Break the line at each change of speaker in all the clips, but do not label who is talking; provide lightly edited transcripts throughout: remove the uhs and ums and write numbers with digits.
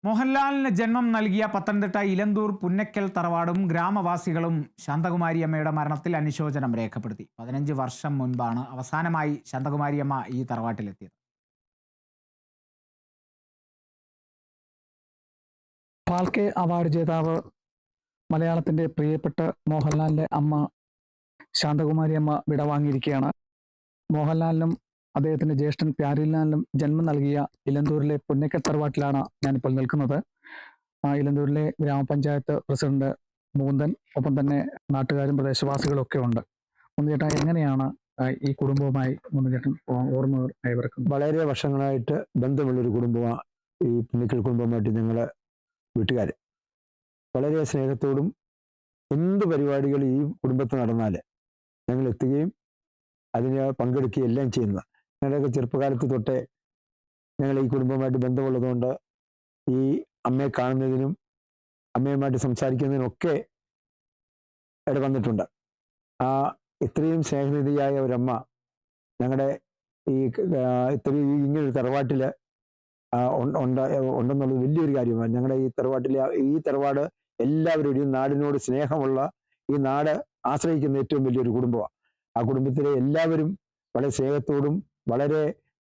മോഹൻലാലിന് ജന്മം നൽകിയ പത്തനംതിട്ട ഇലന്തൂർ പുന്നക്കൽ തറവാടും ഗ്രാമവാസികളും ശാന്തകുമാരിയമ്മയുടെ മരണത്തിൽ അനുശോചനം രേഖപ്പെടുത്തി. 15 വർഷം മുൻപാണ് അവസാനമായി ശാന്തകുമാരിയമ്മ ഈ തറവാട്ടിലെത്തിയത്.
ഫാൽക്കെ അവാർഡ് ജേതാവ് മലയാളത്തിന്റെ പ്രിയപ്പെട്ട മോഹൻലാലിന്റെ അമ്മ ശാന്തകുമാരി അമ്മ വിടവാങ്ങിയിരിക്കുകയാണ്. മോഹൻലാലിനും അദ്ദേഹത്തിന്റെ ജ്യേഷ്ഠൻ പ്യാരിലാലിനും ജന്മം നൽകിയ ഇലന്തൂരിലെ പുന്നക്കൽ തറവാട്ടിലാണ് ഞാനിപ്പോൾ നിൽക്കുന്നത്. ഇലന്തൂരിലെ ഗ്രാമപഞ്ചായത്ത് പ്രസിഡന്റ് മൂന്തൻ, ഒപ്പം തന്നെ നാട്ടുകാരും പ്രദേശവാസികളും ഒക്കെ ഉണ്ട്. മുന്നേറ്റ എങ്ങനെയാണ് ഈ കുടുംബവുമായി മുന്നേറ്റം ഓർമ്മകൾ അയവർക്കും?
വളരെ വർഷങ്ങളായിട്ട് ബന്ധമുള്ളൊരു കുടുംബമാണ് ഈ പുന്നക്കൽ കുടുംബമായിട്ട്. ഞങ്ങളെ വീട്ടുകാർ വളരെ സ്നേഹത്തോടും എന്ത് പരിപാടികൾ ഈ കുടുംബത്തിൽ നടന്നാൽ ഞങ്ങൾ എത്തുകയും അതിന് പങ്കെടുക്കുകയും എല്ലാം ചെയ്യുന്നത്. ഞങ്ങളുടെയൊക്കെ ചെറുപ്പകാലത്ത് തൊട്ടേ ഞങ്ങൾ ഈ കുടുംബമായിട്ട് ബന്ധമുള്ളതുകൊണ്ട് ഈ അമ്മയെ കാണുന്നതിനും അമ്മയുമായിട്ട് സംസാരിക്കുന്നതിനൊക്കെ ഇട വന്നിട്ടുണ്ട്. ഇത്രയും സ്നേഹനിധിയായ ഒരമ്മ ഞങ്ങളുടെ ഈ ഇത്രയും ഇങ്ങനൊരു തറവാട്ടിൽ ഉണ്ടെന്നുള്ളത് വലിയൊരു കാര്യമാണ്. ഞങ്ങളുടെ ഈ തറവാട് എല്ലാവരുടെയും നാടിനോട് സ്നേഹമുള്ള, ഈ നാട് ആശ്രയിക്കുന്ന ഏറ്റവും വലിയൊരു കുടുംബമാണ്. ആ കുടുംബത്തിലെ എല്ലാവരും വളരെ സ്നേഹത്തോടും വളരെ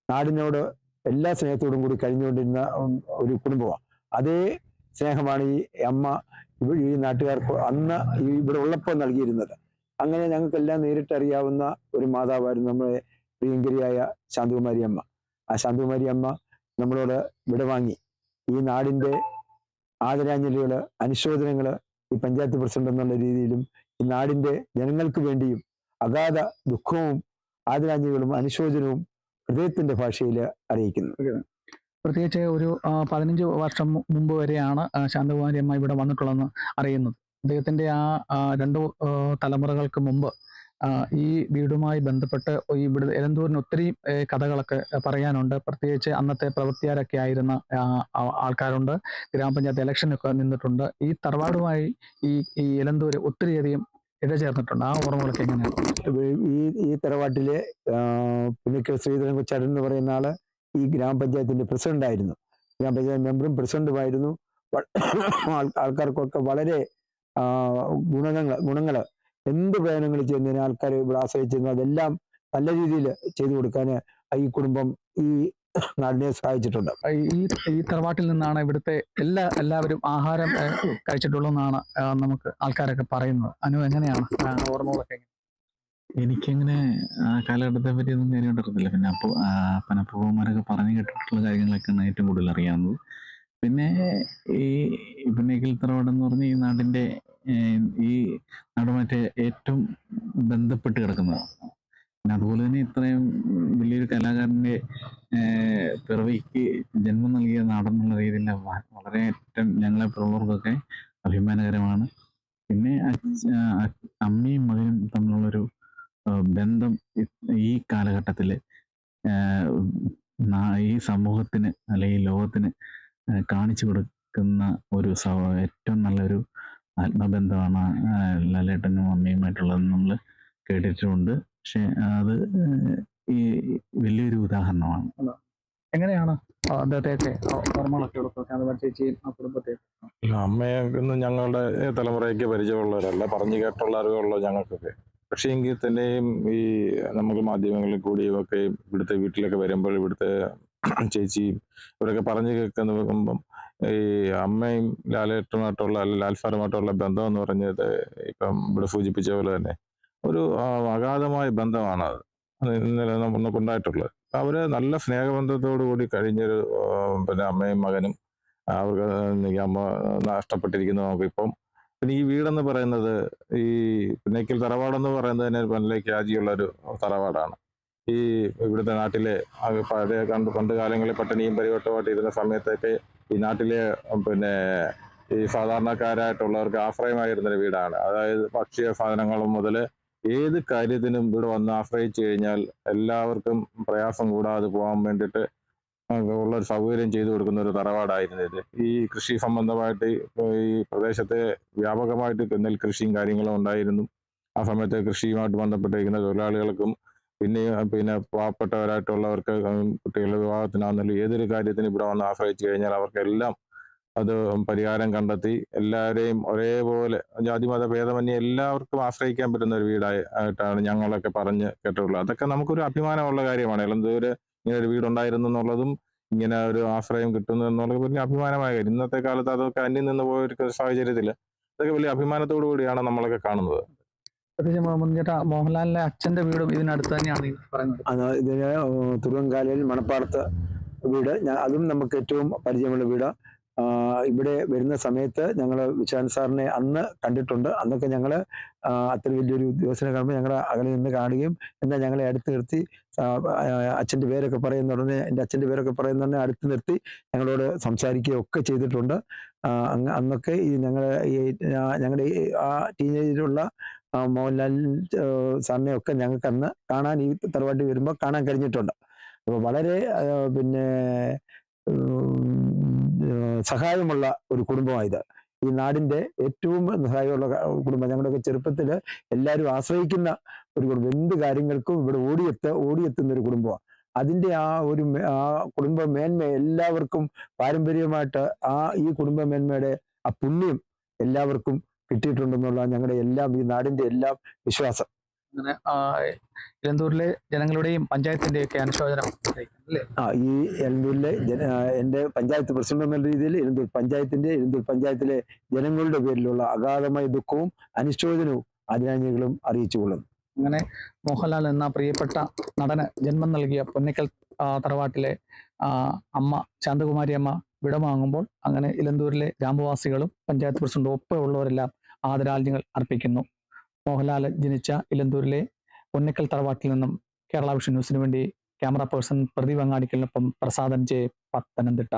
നാടിനോട് എല്ലാ സ്നേഹത്തോടും കൂടി കഴിഞ്ഞുകൊണ്ടിരുന്ന ഒരു കുടുംബമാണ്. അതേ സ്നേഹമാണ് ഈ അമ്മ ഈ നാട്ടുകാർക്ക് അന്ന് ഇവിടെ ഉള്ളപ്പോൾ നൽകിയിരുന്നത്. അങ്ങനെ ഞങ്ങൾക്കെല്ലാം നേരിട്ടറിയാവുന്ന ഒരു മാതാവായിരുന്നു നമ്മുടെ പ്രിയങ്കരിയായ ശാന്തകുമാരി അമ്മ. ആ ശാന്തകുമാരി അമ്മ നമ്മളോട് വിടവാങ്ങി. ഈ നാടിൻ്റെ ആദരാഞ്ജലികൾ, അനുശോചനങ്ങൾ ഈ പഞ്ചായത്ത് പ്രസിഡന്റ് എന്നുള്ള രീതിയിലും ഈ നാടിൻ്റെ ജനങ്ങൾക്ക് വേണ്ടിയും അഗാധ ദുഃഖവും ആദരാഞ്ജലികളും അനുശോചനവും ഹൃദയത്തിന്റെ ഭാഷയിൽ അറിയിക്കുന്നു.
പ്രത്യേകിച്ച് ഒരു 15 വർഷം മുമ്പ് വരെയാണ് ശാന്തകുമാരി അമ്മ ഇവിടെ വന്നിട്ടുള്ളതെന്ന് അറിയുന്നത്. അദ്ദേഹത്തിന്റെ രണ്ടു തലമുറകൾക്ക് മുമ്പ് ഈ വീടുമായി ബന്ധപ്പെട്ട് ഇവിടെ എലന്തൂരിന് ഒത്തിരി കഥകളൊക്കെ പറയാനുണ്ട്. പ്രത്യേകിച്ച് അന്നത്തെ പ്രവൃത്തിയാരൊക്കെ ആയിരുന്ന ആൾക്കാരുണ്ട്. ഗ്രാമപഞ്ചായത്ത് ഇലക്ഷനൊക്കെ നിന്നിട്ടുണ്ട്. ഈ തറവാടുമായി ഈ എലന്തൂര് ഒത്തിരിയധികം ഇഴചേർന്നിട്ടുണ്ട്. ആ ഓർമ്മകളൊക്കെ എങ്ങനെയാണ്?
ഈ തറവാട്ടിലെ പുന്നക്കൽ ശ്രീധരൻ കൊച്ചാടൻ എന്ന് പറയുന്ന ആള് ഈ ഗ്രാമപഞ്ചായത്തിന്റെ പ്രസിഡന്റ് ആയിരുന്നു. ഗ്രാമപഞ്ചായത്ത് മെമ്പറും പ്രസിഡന്റുമായിരുന്നു. ആൾക്കാർക്കൊക്കെ വളരെ ഗുണങ്ങള് എന്ത് പ്രയോജനങ്ങൾ ചെയ്യുന്നതിന് ആൾക്കാർ ഇവിടെ ആശ്രയിച്ചിരുന്നു. അതെല്ലാം നല്ല രീതിയിൽ ചെയ്തു കൊടുക്കാൻ ഈ കുടുംബം ഈ നാടിനെ സഹായിച്ചിട്ടുണ്ട്.
ഈ തറവാട്ടിൽ നിന്നാണ് ഇവിടുത്തെ എല്ലാവരും ആഹാരം കഴിച്ചിട്ടുള്ളതെന്നാണ് നമുക്ക് ആൾക്കാരൊക്കെ പറയുന്നത്. എങ്ങനെയാണ് ഓർമ്മകളൊക്കെ?
എനിക്കങ്ങനെ ആ കാലഘട്ടത്തെ പറ്റി ഒന്നും കാര്യമായിട്ട് അറിയത്തില്ല. പിന്നെ അപ്പനപ്പൂപ്പന്മാരൊക്കെ പറഞ്ഞു കേട്ടിട്ടുള്ള കാര്യങ്ങളൊക്കെയാണ് ഏറ്റവും കൂടുതൽ അറിയാവുന്നത്. പിന്നെ ഈ പുന്നക്കൽ തറവാടെന്ന് പറഞ്ഞ ഈ നാടിൻ്റെ ഈ നാടുമായിട്ട് ഏറ്റവും ബന്ധപ്പെട്ട് കിടക്കുന്നതാണ്. പിന്നെ അതുപോലെ തന്നെ ഇത്രയും വലിയൊരു കലാകാരൻ്റെ പിറവിക്ക് ജന്മം നൽകിയ നാടെന്നുള്ള രീതിയിൽ വളരെ ഏറ്റവും ഞങ്ങളെ പിള്ളേർക്കൊക്കെ അഭിമാനകരമാണ്. പിന്നെ അമ്മയും മകനും തമ്മിലുള്ളൊരു ബന്ധം ഈ കാലഘട്ടത്തിൽ ഈ സമൂഹത്തിന് അല്ലെങ്കിൽ ലോകത്തിന് കാണിച്ചു കൊടുക്കുന്ന ഒരു ഏറ്റവും നല്ലൊരു ആത്മബന്ധമാണ് ലാലേട്ടനും അമ്മയുമായിട്ടുള്ളതെന്ന് നമ്മൾ കേട്ടിട്ടുമുണ്ട്. പക്ഷെ അത് ഈ വലിയൊരു ഉദാഹരണമാണ്.
എങ്ങനെയാണ് അദ്ദേഹത്തെ ഓർമ്മകളൊക്കെ ചേച്ചിയും ആ കുടുംബത്തെ?
അമ്മയെ ഒന്നും ഞങ്ങളുടെ തലമുറയ്ക്ക് പരിചയമുള്ളവരല്ല, പറഞ്ഞു കേട്ടുള്ള അറിവുള്ള ഞങ്ങൾക്കൊക്കെ. പക്ഷേ എങ്കിൽ തന്നെയും ഈ നമുക്ക് മാധ്യമങ്ങളിൽ കൂടിയും ഒക്കെ ഇവിടുത്തെ വീട്ടിലൊക്കെ വരുമ്പോൾ ഇവിടുത്തെ ചേച്ചിയും ഇവരൊക്കെ പറഞ്ഞു കേൾക്കുമ്പം ഈ അമ്മയും ലാലേട്ടനുമായിട്ടുള്ള ലാൽഫാറുമായിട്ടുള്ള ബന്ധം എന്ന് പറഞ്ഞത് ഇപ്പം ഇവിടെ സൂചിപ്പിച്ച പോലെ തന്നെ ഒരു അഗാധമായ ബന്ധമാണ് അത് ഇന്നലെ നമുക്കുണ്ടായിട്ടുള്ളത്. അവര് നല്ല സ്നേഹബന്ധത്തോടു കൂടി കഴിഞ്ഞൊരു പിന്നെ അമ്മയും മകനും അവർക്ക് അമ്മ നഷ്ടപ്പെട്ടിരിക്കുന്നു നമുക്കിപ്പം. പിന്നെ ഈ വീടെന്ന് പറയുന്നത് ഈ പുന്നക്കൽ തറവാടെന്ന് പറയുന്നത് തന്നെ നല്ല ഖ്യാതിയുള്ളൊരു തറവാടാണ്. ഈ ഇവിടുത്തെ നാട്ടിലെ പഴയ പണ്ട് കാലങ്ങളിൽ പട്ടിണിയും പരിവട്ടമായിട്ട് ഇരുന്ന സമയത്തൊക്കെ ഈ നാട്ടിലെ പിന്നെ ഈ സാധാരണക്കാരായിട്ടുള്ളവർക്ക് ആശ്രയമായിരുന്നൊരു വീടാണ്. അതായത് ഭക്ഷ്യ സാധനങ്ങൾ മുതൽ ഏത് കാര്യത്തിനും ഇവിടെ വന്ന് ആശ്രയിച്ചു കഴിഞ്ഞാൽ എല്ലാവർക്കും പ്രയാസം കൂടാതെ പോകാൻ വേണ്ടിയിട്ട് ഉള്ളൊരു സൗകര്യം ചെയ്തു കൊടുക്കുന്ന ഒരു തറവാടായിരുന്നു ഇത്. ഈ കൃഷി സംബന്ധമായിട്ട് ഈ പ്രദേശത്തെ വ്യാപകമായിട്ട് നെൽകൃഷിയും കാര്യങ്ങളും ഉണ്ടായിരുന്നു. ആ സമയത്ത് കൃഷിയുമായിട്ട് ബന്ധപ്പെട്ടിരിക്കുന്ന തൊഴിലാളികൾക്കും പിന്നെ പാവപ്പെട്ടവരായിട്ടുള്ളവർക്ക് കുട്ടികളുടെ വിവാഹത്തിനാണെങ്കിലും ഏതൊരു കാര്യത്തിനും ഇവിടെ വന്ന് ആശ്രയിച്ചു കഴിഞ്ഞാൽ അവർക്കെല്ലാം അത് പരിഹാരം കണ്ടെത്തി എല്ലാവരെയും ഒരേപോലെ ജാതിമത ഭേദമന്യേ എല്ലാവർക്കും ആശ്രയിക്കാൻ പറ്റുന്ന ഒരു വീടായിട്ടാണ് ഞങ്ങളൊക്കെ പറഞ്ഞ് കേട്ടിട്ടുള്ളത്. അതൊക്കെ നമുക്കൊരു അഭിമാനമുള്ള കാര്യമാണ്. ഇലന്തൂര് ഇങ്ങനെ ഒരു വീടുണ്ടായിരുന്നു എന്നുള്ളതും ഇങ്ങനെ ഒരു ആശ്രയം കിട്ടുന്നു എന്നുള്ളത് വലിയ അഭിമാനമായ കാര്യം. ഇന്നത്തെ കാലത്ത് അതൊക്കെ അന്യം നിന്ന് പോയ ഒരു സാഹചര്യത്തിൽ അതൊക്കെ വലിയ അഭിമാനത്തോടു കൂടിയാണ് നമ്മളൊക്കെ കാണുന്നത്.
പ്രത്യേകിച്ച് മുഹമ്മദ് ചേട്ടാ, മോഹൻലാലിന്റെ അച്ഛന്റെ വീടും ഇതിനടുത്ത് തന്നെയാണ് ഈ പറയുന്നത്.
അത് ഇതിന് തുറുവങ്കാലയിൽ മണപ്പാടത്ത് വീട്, അതും നമുക്ക് ഏറ്റവും പരിചയമുള്ള വീട്. ഇവിടെ വരുന്ന സമയത്ത് ഞങ്ങൾ വിശാന്ത് സാറിനെ അന്ന് കണ്ടിട്ടുണ്ട്. അന്നൊക്കെ ഞങ്ങൾ അത്ര വലിയൊരു ഉദ്യോഗസ്ഥനെ കാണുമ്പോൾ ഞങ്ങൾ അകലെ നിന്ന് കാണുകയും എന്നാൽ ഞങ്ങളെ അടുത്ത് നിർത്തി അച്ഛൻ്റെ പേരൊക്കെ പറയുന്ന ഉടനെ, എൻ്റെ അച്ഛൻ്റെ പേരൊക്കെ പറയുന്ന ഉടനെ അടുത്ത് നിർത്തി ഞങ്ങളോട് സംസാരിക്കുകയും ഒക്കെ ചെയ്തിട്ടുണ്ട്. അന്നൊക്കെ ഈ ഞങ്ങളുടെ ആ ടീനേജിലുള്ള മോഹൻലാൽ സാറിനെ ഒക്കെ ഞങ്ങൾക്ക് അന്ന് കാണാൻ ഈ തറവാട്ടിൽ വരുമ്പോൾ കാണാൻ കഴിഞ്ഞിട്ടുണ്ട്. അപ്പോൾ വളരെ പിന്നെ സഹായമുള്ള ഒരു കുടുംബമായത്. ഈ നാടിന്റെ ഏറ്റവും സഹായമുള്ള കുടുംബം. ഞങ്ങളുടെയൊക്കെ ചെറുപ്പത്തിൽ എല്ലാവരും ആശ്രയിക്കുന്ന ഒരു കുടുംബം. എന്ത് കാര്യങ്ങൾക്കും ഇവിടെ ഓടിയെത്തുന്ന ഒരു കുടുംബമാണ്. അതിന്റെ ആ കുടുംബ മേന്മ എല്ലാവർക്കും പാരമ്പര്യമായിട്ട് ഈ കുടുംബ മേന്മയുടെ ആ പുണ്യം എല്ലാവർക്കും കിട്ടിയിട്ടുണ്ടെന്നുള്ള ഞങ്ങളുടെ എല്ലാം ഈ നാടിന്റെ എല്ലാം വിശ്വാസം.
അങ്ങനെ ഇലന്തൂരിലെ ജനങ്ങളുടെയും പഞ്ചായത്തിന്റെയും ഒക്കെ അനുശോചനം അല്ലേ?
ഈ എലന്തൂരിലെ എൻ്റെ പഞ്ചായത്ത് പ്രസിഡന്റ് എന്ന രീതിയിൽ എലന്തൂർ പഞ്ചായത്തിലെ ജനങ്ങളുടെ പേരിലുള്ള അഗാധമായ ദുഃഖവും അനുശോചനവും ആദരാഞ്ജലികളും അറിയിച്ചുകൊള്ളുന്നു.
അങ്ങനെ മോഹൻലാൽ എന്ന പ്രിയപ്പെട്ട നടന് ജന്മം നൽകിയ പൊന്നക്കൽ തറവാട്ടിലെ അമ്മ ശാന്തകുമാരി അമ്മ വിടവാങ്ങുമ്പോൾ അങ്ങനെ ഇലന്തൂരിലെ ഗ്രാമവാസികളും പഞ്ചായത്ത് പ്രസിഡന്റും ഒപ്പമുള്ളവരെല്ലാം ആദരാഞ്ജലികൾ അർപ്പിക്കുന്നു. മോഹൻലാൽ ജനിച്ച ഇലന്തൂരിലെ പൊന്നക്കൽ തറവാട്ടിൽ നിന്നും കേരള വിഷൻ ന്യൂസിനു വേണ്ടി ക്യാമറ പേഴ്സൺ പ്രദീപ് അങ്ങാടിക്കലിനൊപ്പം പ്രസാദൻ ജെ, പത്തനംതിട്ട.